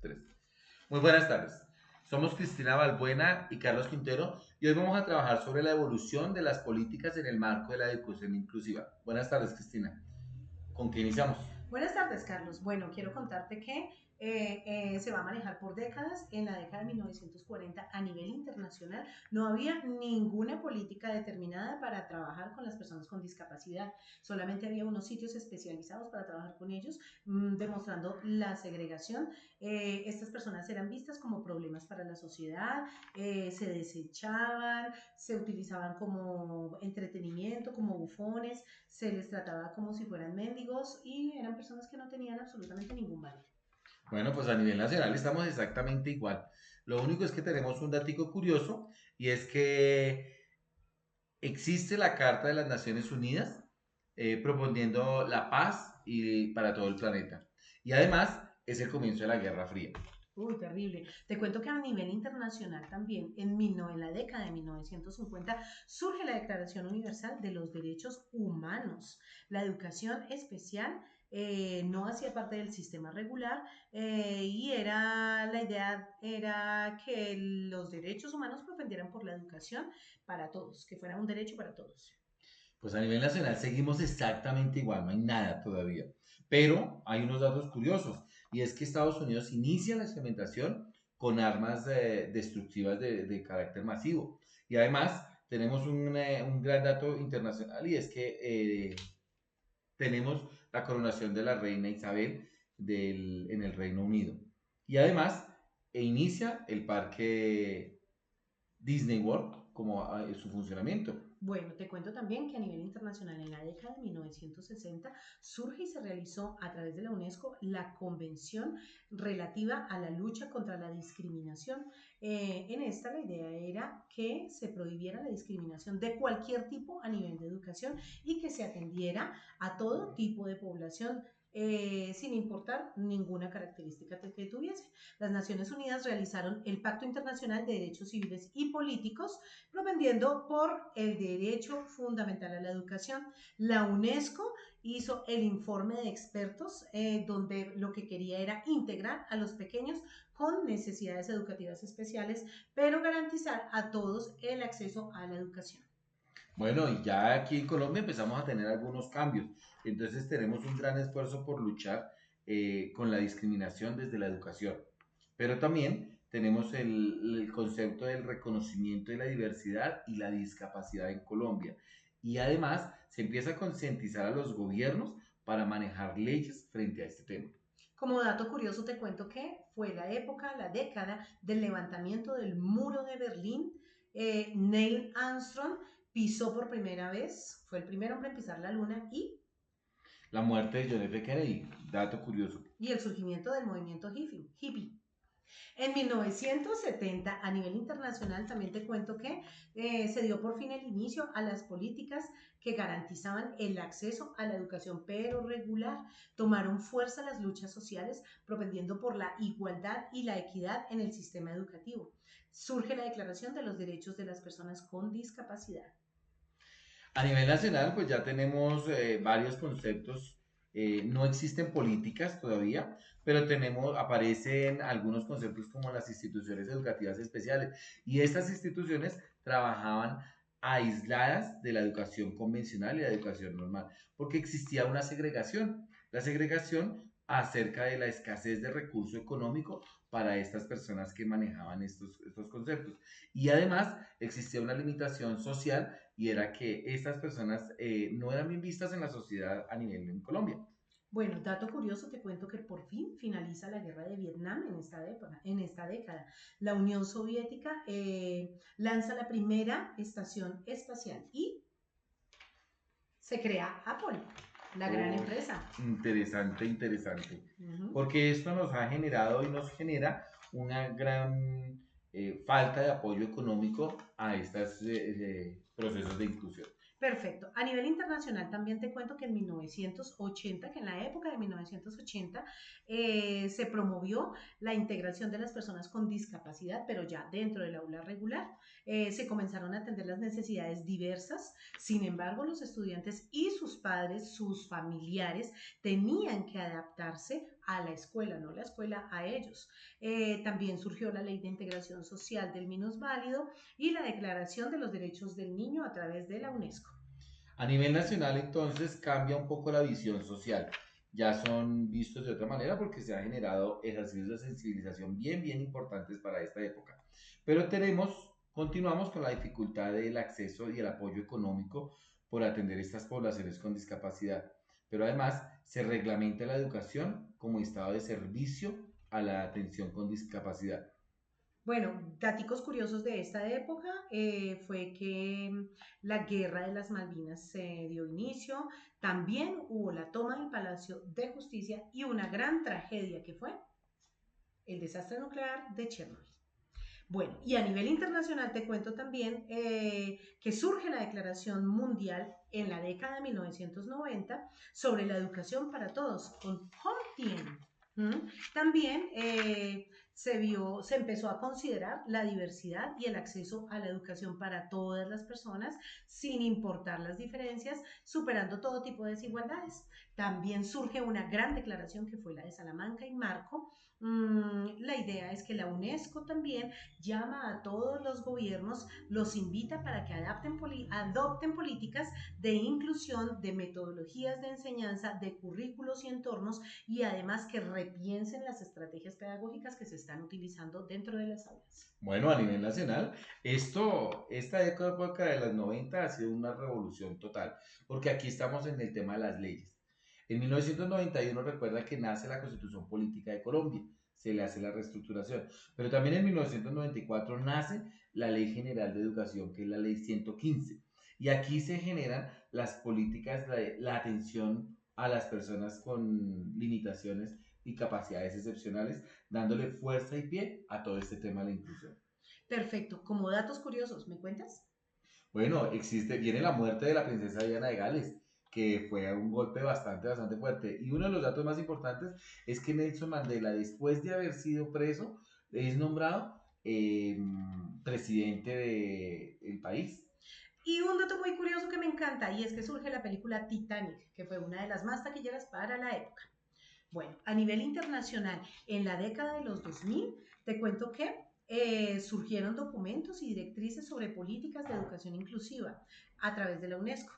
Tres. Muy buenas tardes. Somos Cristina Balbuena y Carlos Quintero y hoy vamos a trabajar sobre la evolución de las políticas en el marco de la educación inclusiva. Buenas tardes, Cristina. ¿Con qué iniciamos? Buenas tardes, Carlos. Bueno, quiero contarte que se va a manejar por décadas. En la década de 1940, a nivel internacional, no había ninguna política determinada para trabajar con las personas con discapacidad. Solamente había unos sitios especializados para trabajar con ellos, demostrando la segregación. Estas personas eran vistas como problemas para la sociedad, se desechaban, se utilizaban como entretenimiento, como bufones, se les trataba como si fueran mendigos y eran personas que no tenían absolutamente ningún valor. Bueno, pues a nivel nacional estamos exactamente igual. Lo único es que tenemos un datico curioso y es que existe la Carta de las Naciones Unidas proponiendo la paz para todo el planeta. Y además es el comienzo de la Guerra Fría. Uy, terrible. Te cuento que a nivel internacional también, en la década de 1950, surge la Declaración Universal de los Derechos Humanos. La educación especial no hacía parte del sistema regular y la idea era que los derechos humanos propendieran por la educación para todos, que fuera un derecho para todos. Pues a nivel nacional seguimos exactamente igual, no hay nada todavía. Pero hay unos datos curiosos, y es que Estados Unidos inicia la experimentación con armas destructivas de carácter masivo. Y además tenemos un gran dato internacional, y es que tenemos la coronación de la reina Isabel en el Reino Unido. Y además inicia el parque Disney World como su funcionamiento. Bueno, te cuento también que a nivel internacional en la década de 1960 surge y se realizó a través de la UNESCO la Convención relativa a la lucha contra la discriminación. En esta la idea era que se prohibiera la discriminación de cualquier tipo a nivel de educación y que se atendiera a todo tipo de población sin importar ninguna característica que tuviese. Las Naciones Unidas realizaron el Pacto Internacional de Derechos Civiles y Políticos, propendiendo por el derecho fundamental a la educación. La UNESCO hizo el informe de expertos donde lo que quería era integrar a los pequeños con necesidades educativas especiales, pero garantizar a todos el acceso a la educación. Bueno, y ya aquí en Colombia empezamos a tener algunos cambios. Entonces tenemos un gran esfuerzo por luchar con la discriminación desde la educación. Pero también tenemos el concepto del reconocimiento de la diversidad y la discapacidad en Colombia. Y además se empieza a concientizar a los gobiernos para manejar leyes frente a este tema. Como dato curioso te cuento que fue la década del levantamiento del muro de Berlín. Neil Armstrong pisó por primera vez, fue el primer hombre en pisar la luna La muerte de John F. Kennedy, dato curioso. y el surgimiento del movimiento hippie. En 1970, a nivel internacional, también te cuento que se dio por fin el inicio a las políticas que garantizaban el acceso a la educación, pero regular. Tomaron fuerza las luchas sociales, propendiendo por la igualdad y la equidad en el sistema educativo. Surge la Declaración de los Derechos de las Personas con Discapacidad. A nivel nacional, pues ya tenemos varios conceptos. No existen políticas todavía, pero aparecen algunos conceptos como las instituciones educativas especiales. Y estas instituciones trabajaban aisladas de la educación convencional y la educación normal, porque existía una segregación. La segregación acerca de la escasez de recurso económico para estas personas que manejaban estos conceptos. Y además existía una limitación social y era que estas personas no eran bien vistas en la sociedad a nivel en Colombia. Bueno, dato curioso, te cuento que por fin finaliza la guerra de Vietnam en esta década. La Unión Soviética lanza la primera estación espacial y se crea Apple, la gran Oh, empresa. interesante, interesante. Ujú. Porque esto nos ha generado y nos genera una gran falta de apoyo económico a estos procesos de inclusión. Perfecto. A nivel internacional también te cuento que en 1980, que en la época de 1980 se promovió la integración de las personas con discapacidad, pero ya dentro del aula regular. Se comenzaron a atender las necesidades diversas. Sin embargo, los estudiantes y sus padres, sus familiares, tenían que adaptarse a la escuela, no la escuela a ellos. También surgió la Ley de Integración Social del Minusválido y la Declaración de los Derechos del Niño a través de la UNESCO. A nivel nacional, entonces, cambia un poco la visión social. Ya son vistos de otra manera porque se han generado ejercicios de sensibilización bien importantes para esta época. Pero continuamos con la dificultad del acceso y el apoyo económico por atender estas poblaciones con discapacidad. Pero además se reglamenta la educación como estado de servicio a la atención con discapacidad. Bueno, datos curiosos de esta época fue que la Guerra de las Malvinas se dio inicio, también hubo la toma del Palacio de Justicia y una gran tragedia que fue el desastre nuclear de Chernobyl. Bueno, y a nivel internacional te cuento también que surge la Declaración Mundial en la década de 1990 sobre la educación para todos, con Home. También se empezó a considerar la diversidad y el acceso a la educación para todas las personas, sin importar las diferencias, superando todo tipo de desigualdades. También surge una gran declaración que fue la de Salamanca y Marco. La idea es que la UNESCO también llama a todos los gobiernos, los invita para que adopten políticas de inclusión, de metodologías de enseñanza, de currículos y entornos, y además que repiensen las estrategias pedagógicas que se están utilizando dentro de las aulas. Bueno, a nivel nacional, esta época de los 90 ha sido una revolución total, porque aquí estamos en el tema de las leyes. En 1991 recuerda que nace la Constitución Política de Colombia, se le hace la reestructuración, pero también en 1994 nace la Ley General de Educación, que es la Ley 115, y aquí se generan las políticas de la atención a las personas con limitaciones y capacidades excepcionales, dándole fuerza y pie a todo este tema de la inclusión. Perfecto. Como datos curiosos, ¿me cuentas? Bueno, viene la muerte de la princesa Diana de Gales, que fue un golpe bastante fuerte. Y uno de los datos más importantes es que Nelson Mandela, después de haber sido preso, es nombrado presidente del país. Y un dato muy curioso que me encanta, y es que surge la película Titanic, que fue una de las más taquilleras para la época. Bueno, a nivel internacional, en la década de los 2000, te cuento que surgieron documentos y directrices sobre políticas de educación inclusiva a través de la UNESCO,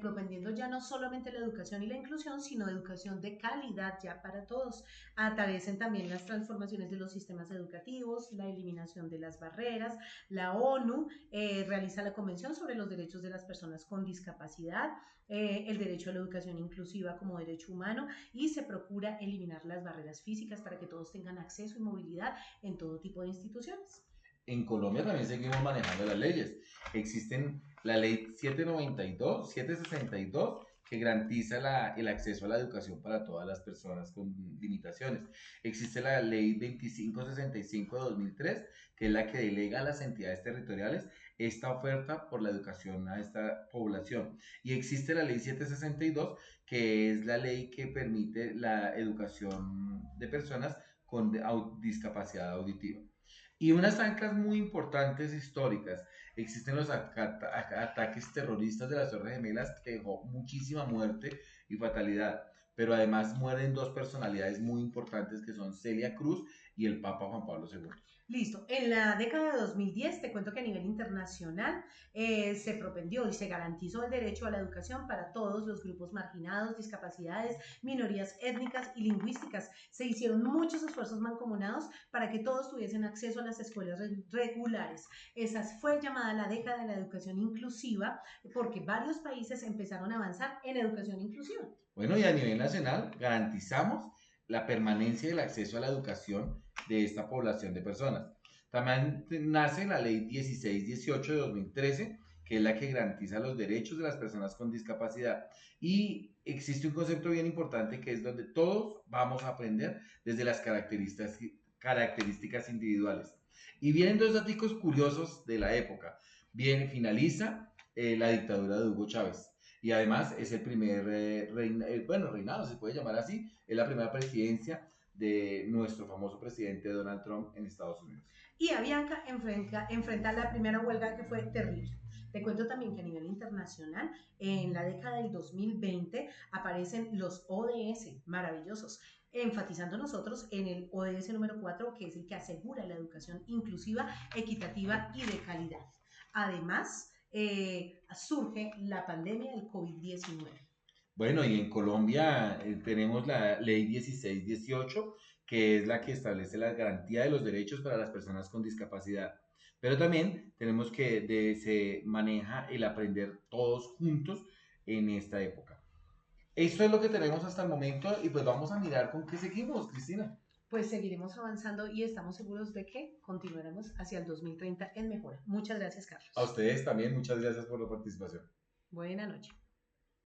propendiendo ya no solamente la educación y la inclusión, sino educación de calidad ya para todos. Aparecen también las transformaciones de los sistemas educativos, la eliminación de las barreras. La ONU realiza la Convención sobre los Derechos de las Personas con Discapacidad, el derecho a la educación inclusiva como derecho humano, y se procura eliminar las barreras físicas para que todos tengan acceso y movilidad en todo tipo de instituciones. En Colombia también seguimos manejando las leyes. Existen la ley 792, 762, que garantiza el acceso a la educación para todas las personas con limitaciones. Existe la ley 2565 de 2003, que es la que delega a las entidades territoriales esta oferta por la educación a esta población. Y existe la ley 762, que es la ley que permite la educación de personas con discapacidad auditiva. Y unas anclas muy importantes históricas. Existen los ataques terroristas de las Torres Gemelas, que dejó muchísima muerte y fatalidad. Pero además mueren dos personalidades muy importantes, que son Celia Cruz y el Papa Juan Pablo II. Listo. En la década de 2010, te cuento que a nivel internacional se propendió y se garantizó el derecho a la educación para todos los grupos marginados, discapacidades, minorías étnicas y lingüísticas. Se hicieron muchos esfuerzos mancomunados para que todos tuviesen acceso a las escuelas regulares. Esa fue llamada la década de la educación inclusiva, porque varios países empezaron a avanzar en educación inclusiva. Bueno, y a nivel nacional garantizamos la permanencia del acceso a la educación de esta población de personas. También nace la ley 1618 de 2013, que es la que garantiza los derechos de las personas con discapacidad. Y existe un concepto bien importante, que es donde todos vamos a aprender desde las características individuales. Y vienen dos datos curiosos de la época. Bien, finaliza la dictadura de Hugo Chávez. Y además es el primer reinado, se puede llamar así, es la primera presidencia de nuestro famoso presidente Donald Trump en Estados Unidos. Y Avianca enfrenta la primera huelga que fue terrible. Te cuento también que a nivel internacional, en la década del 2020 aparecen los ODS, maravillosos. enfatizando nosotros en el ODS número 4, que es el que asegura la educación inclusiva, equitativa y de calidad. Además, surge la pandemia del COVID-19. Bueno, y en Colombia tenemos la ley 1618, que es la que establece la garantía de los derechos para las personas con discapacidad. Pero también tenemos que se maneja el aprender todos juntos en esta época. Esto es lo que tenemos hasta el momento y pues vamos a mirar con qué seguimos, Cristina. Pues seguiremos avanzando y estamos seguros de que continuaremos hacia el 2030 en mejora. Muchas gracias, A Carlos. ustedes también, muchas gracias por la participación. Buena noche.